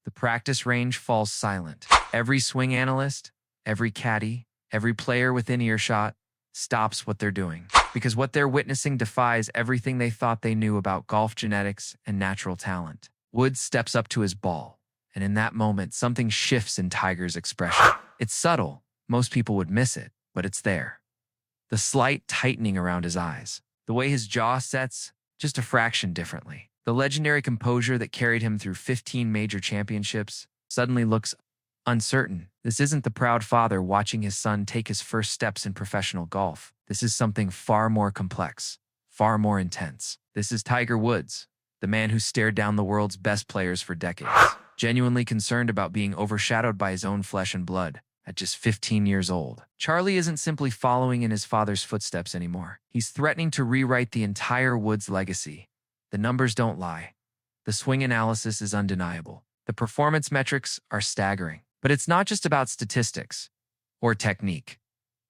The practice range falls silent. Every swing analyst, every caddy, every player within earshot stops what they're doing, because what they're witnessing defies everything they thought they knew about golf genetics and natural talent. Woods steps up to his ball, and in that moment, something shifts in Tiger's expression. It's subtle. Most people would miss it, but it's there. The slight tightening around his eyes, the way his jaw sets just a fraction differently. The legendary composure that carried him through 15 major championships suddenly looks uncertain. This isn't the proud father watching his son take his first steps in professional golf. This is something far more complex, far more intense. This is Tiger Woods, the man who stared down the world's best players for decades, genuinely concerned about being overshadowed by his own flesh and blood. At just 15 years old, Charlie isn't simply following in his father's footsteps anymore. He's threatening to rewrite the entire Woods legacy. The numbers don't lie. The swing analysis is undeniable. The performance metrics are staggering. But it's not just about statistics or technique.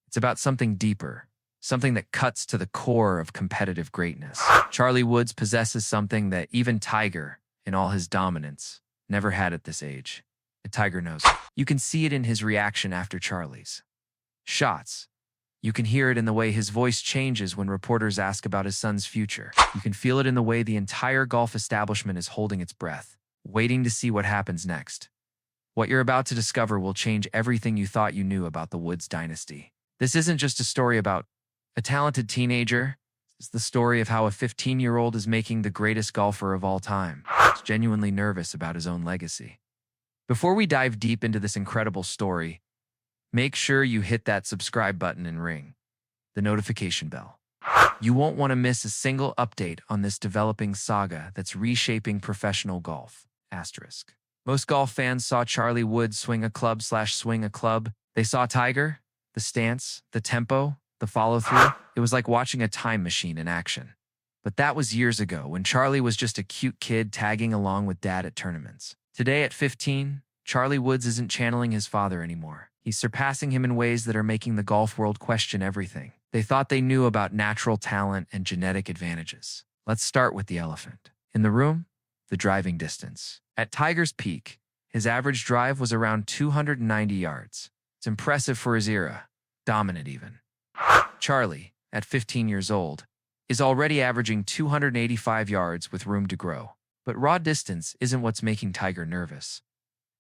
It's about something deeper, something that cuts to the core of competitive greatness. Charlie Woods possesses something that even Tiger, in all his dominance, never had at this age. And Tiger knows it. You can see it in his reaction after Charlie's shots. You can hear it in the way his voice changes when reporters ask about his son's future. You can feel it in the way the entire golf establishment is holding its breath, waiting to see what happens next. What you're about to discover will change everything you thought you knew about the Woods dynasty. This isn't just a story about a talented teenager. It's the story of how a 15-year-old is making the greatest golfer of all time. He's genuinely nervous about his own legacy. Before we dive deep into this incredible story, make sure you hit that subscribe button and ring the notification bell. You won't want to miss a single update on this developing saga that's reshaping professional golf. Asterisk. Most golf fans saw Charlie Woods swing a club/swing a club. They saw Tiger, the stance, the tempo, the follow-through. It was like watching a time machine in action. But that was years ago, when Charlie was just a cute kid tagging along with dad at tournaments. Today at 15, Charlie Woods isn't channeling his father anymore. He's surpassing him in ways that are making the golf world question everything they thought they knew about natural talent and genetic advantages. Let's start with the elephant in the room, the driving distance. At Tiger's peak, his average drive was around 290 yards. It's impressive for his era, dominant even. Charlie, at 15 years old, is already averaging 285 yards with room to grow. But raw distance isn't what's making Tiger nervous.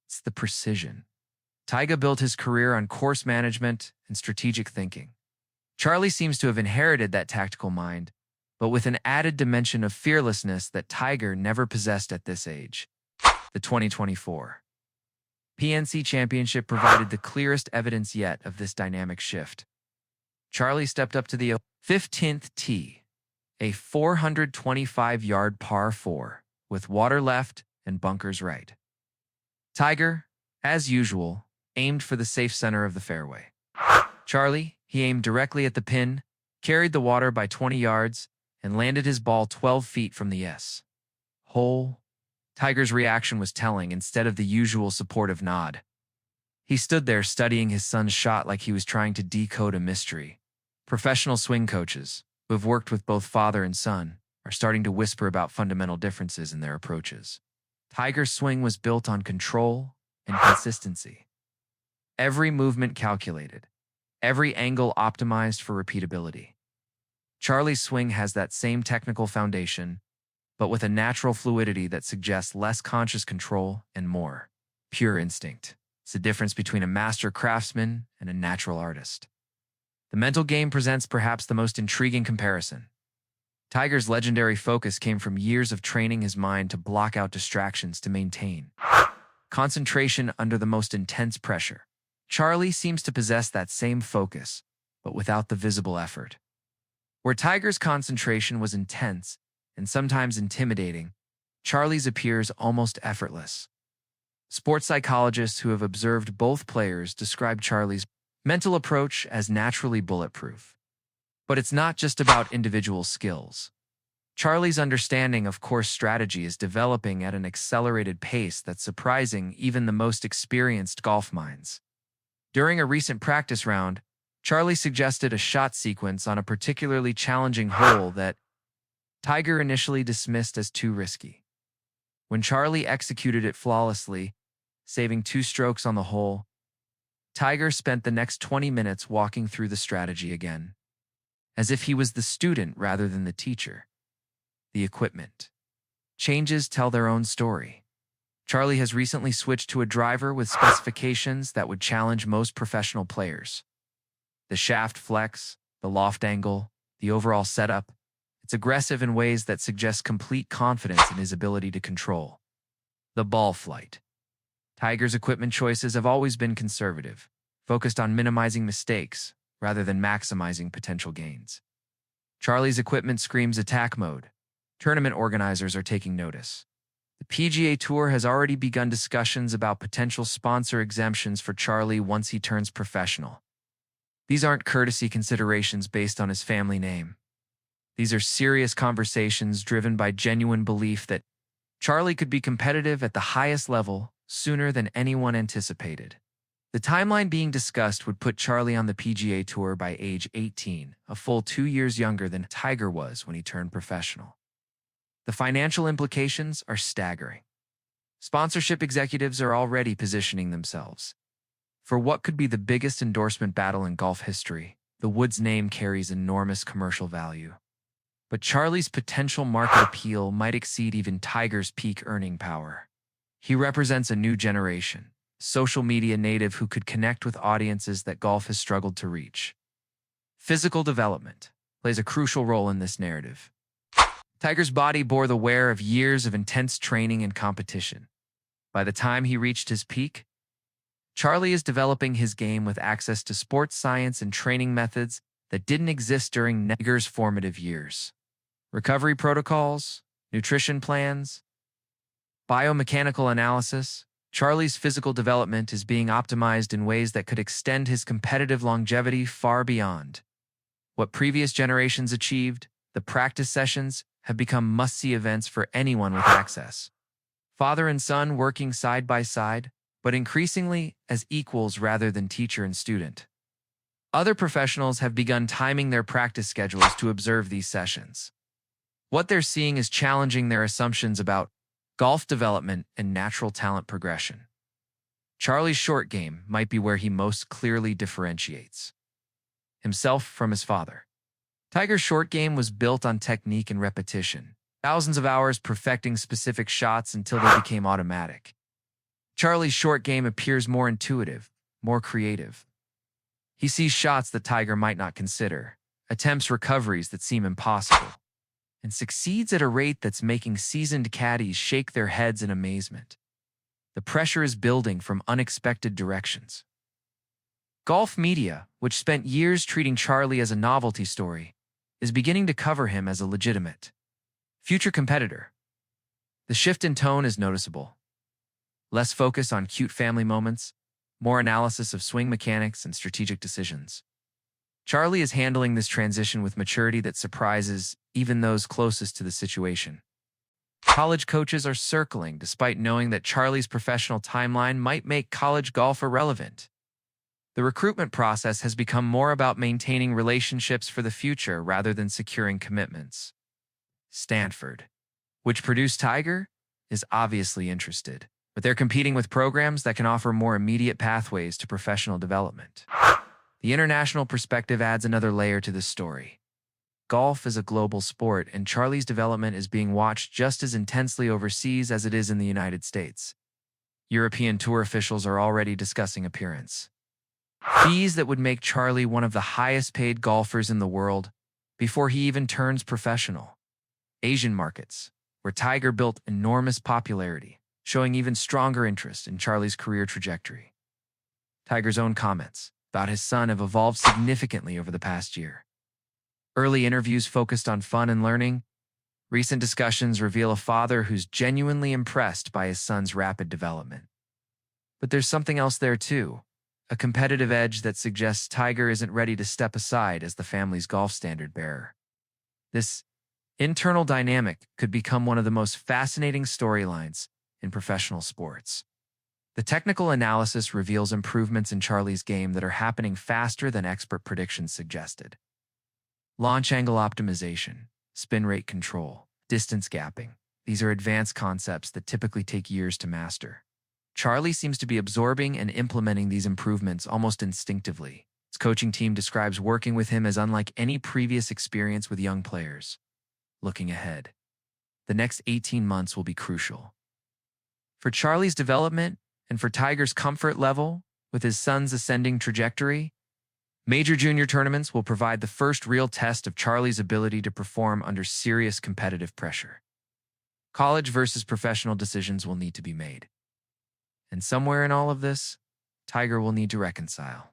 It's the precision. Tiger built his career on course management and strategic thinking. Charlie seems to have inherited that tactical mind, but with an added dimension of fearlessness that Tiger never possessed at this age. The 2024 PNC Championship provided the clearest evidence yet of this dynamic shift. Charlie stepped up to the 15th tee, a 425-yard par 4, with water left and bunkers right. Tiger, as usual, aimed for the safe center of the fairway. Charlie, he aimed directly at the pin, carried the water by 20 yards, and landed his ball 12 feet from the hole. Tiger's reaction was telling. Instead of the usual supportive nod, he stood there studying his son's shot like he was trying to decode a mystery. Professional swing coaches, who have worked with both father and son, are starting to whisper about fundamental differences in their approaches. Tiger's swing was built on control and consistency. Every movement calculated, every angle optimized for repeatability. Charlie's swing has that same technical foundation, but with a natural fluidity that suggests less conscious control and more pure instinct. It's the difference between a master craftsman and a natural artist. The mental game presents perhaps the most intriguing comparison. Tiger's legendary focus came from years of training his mind to block out distractions to maintain concentration under the most intense pressure. Charlie seems to possess that same focus, but without the visible effort. Where Tiger's concentration was intense and sometimes intimidating, Charlie's appears almost effortless. Sports psychologists who have observed both players describe Charlie's mental approach as naturally bulletproof. But it's not just about individual skills. Charlie's understanding of course strategy is developing at an accelerated pace that's surprising even the most experienced golf minds. During a recent practice round, Charlie suggested a shot sequence on a particularly challenging hole that Tiger initially dismissed as too risky. When Charlie executed it flawlessly, saving 2 strokes on the hole. Tiger spent the next 20 minutes walking through the strategy again, as if he was the student rather than the teacher. The equipment. Changes tell their own story. Charlie has recently switched to a driver with specifications that would challenge most professional players. The shaft flex, the loft angle, the overall setup, it's aggressive in ways that suggest complete confidence in his ability to control. The ball flight. Tiger's equipment choices have always been conservative, focused on minimizing mistakes rather than maximizing potential gains. Charlie's equipment screams attack mode. Tournament organizers are taking notice. The PGA Tour has already begun discussions about potential sponsor exemptions for Charlie once he turns professional. These aren't courtesy considerations based on his family name. These are serious conversations driven by genuine belief that Charlie could be competitive at the highest level sooner than anyone anticipated. The timeline being discussed would put Charlie on the PGA Tour by age 18, a full 2 years younger than Tiger was when he turned professional. The financial implications are staggering. Sponsorship executives are already positioning themselves for what could be the biggest endorsement battle in golf history. The Woods name carries enormous commercial value. But Charlie's potential market appeal might exceed even Tiger's peak earning power. He represents a new generation, social media native who could connect with audiences that golf has struggled to reach. Physical development plays a crucial role in this narrative. Tiger's body bore the wear of years of intense training and competition. By the time he reached his peak, Charlie is developing his game with access to sports science and training methods that didn't exist during Tiger's formative years. Recovery protocols, nutrition plans, biomechanical analysis. Charlie's physical development is being optimized in ways that could extend his competitive longevity far beyond what previous generations achieved. The practice sessions have become must-see events for anyone with access. Father and son working side by side, but increasingly as equals rather than teacher and student. Other professionals have begun timing their practice schedules to observe these sessions. What they're seeing is challenging their assumptions about golf development and natural talent progression. Charlie's short game might be where he most clearly differentiates himself from his father. Tiger's short game was built on technique and repetition, thousands of hours perfecting specific shots until they became automatic. Charlie's short game appears more intuitive, more creative. He sees shots that Tiger might not consider, attempts recoveries that seem impossible, and succeeds at a rate that's making seasoned caddies shake their heads in amazement. The pressure is building from unexpected directions. Golf media, which spent years treating Charlie as a novelty story, is beginning to cover him as a legitimate future competitor. The shift in tone is noticeable. Less focus on cute family moments, more analysis of swing mechanics and strategic decisions. Charlie is handling this transition with maturity that surprises even those closest to the situation. College coaches are circling despite knowing that Charlie's professional timeline might make college golf irrelevant. The recruitment process has become more about maintaining relationships for the future rather than securing commitments. Stanford, which produced Tiger, is obviously interested, but they're competing with programs that can offer more immediate pathways to professional development. The international perspective adds another layer to this story. Golf is a global sport, and Charlie's development is being watched just as intensely overseas as it is in the United States. European tour officials are already discussing appearance fees that would make Charlie one of the highest-paid golfers in the world before he even turns professional. Asian markets, where Tiger built enormous popularity, showing even stronger interest in Charlie's career trajectory. Tiger's own comments about his son have evolved significantly over the past year. Early interviews focused on fun and learning. Recent discussions reveal a father who's genuinely impressed by his son's rapid development. But there's something else there too, a competitive edge that suggests Tiger isn't ready to step aside as the family's golf standard bearer. This internal dynamic could become one of the most fascinating storylines in professional sports. The technical analysis reveals improvements in Charlie's game that are happening faster than expert predictions suggested. Launch angle optimization, spin rate control, distance gapping. These are advanced concepts that typically take years to master. Charlie seems to be absorbing and implementing these improvements almost instinctively. His coaching team describes working with him as unlike any previous experience with young players. Looking ahead, the next 18 months will be crucial. For Charlie's development and for Tiger's comfort level with his son's ascending trajectory, major junior tournaments will provide the first real test of Charlie's ability to perform under serious competitive pressure. College versus professional decisions will need to be made. And somewhere in all of this, Tiger will need to reconcile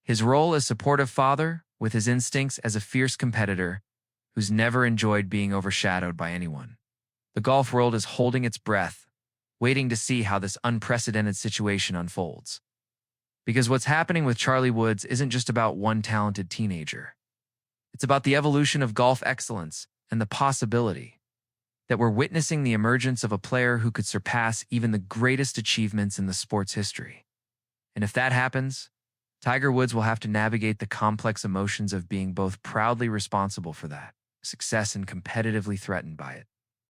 his role as supportive father with his instincts as a fierce competitor who's never enjoyed being overshadowed by anyone. The golf world is holding its breath, waiting to see how this unprecedented situation unfolds. Because what's happening with Charlie Woods isn't just about one talented teenager. It's about the evolution of golf excellence and the possibility that we're witnessing the emergence of a player who could surpass even the greatest achievements in the sport's history. And if that happens, Tiger Woods will have to navigate the complex emotions of being both proudly responsible for that success and competitively threatened by it.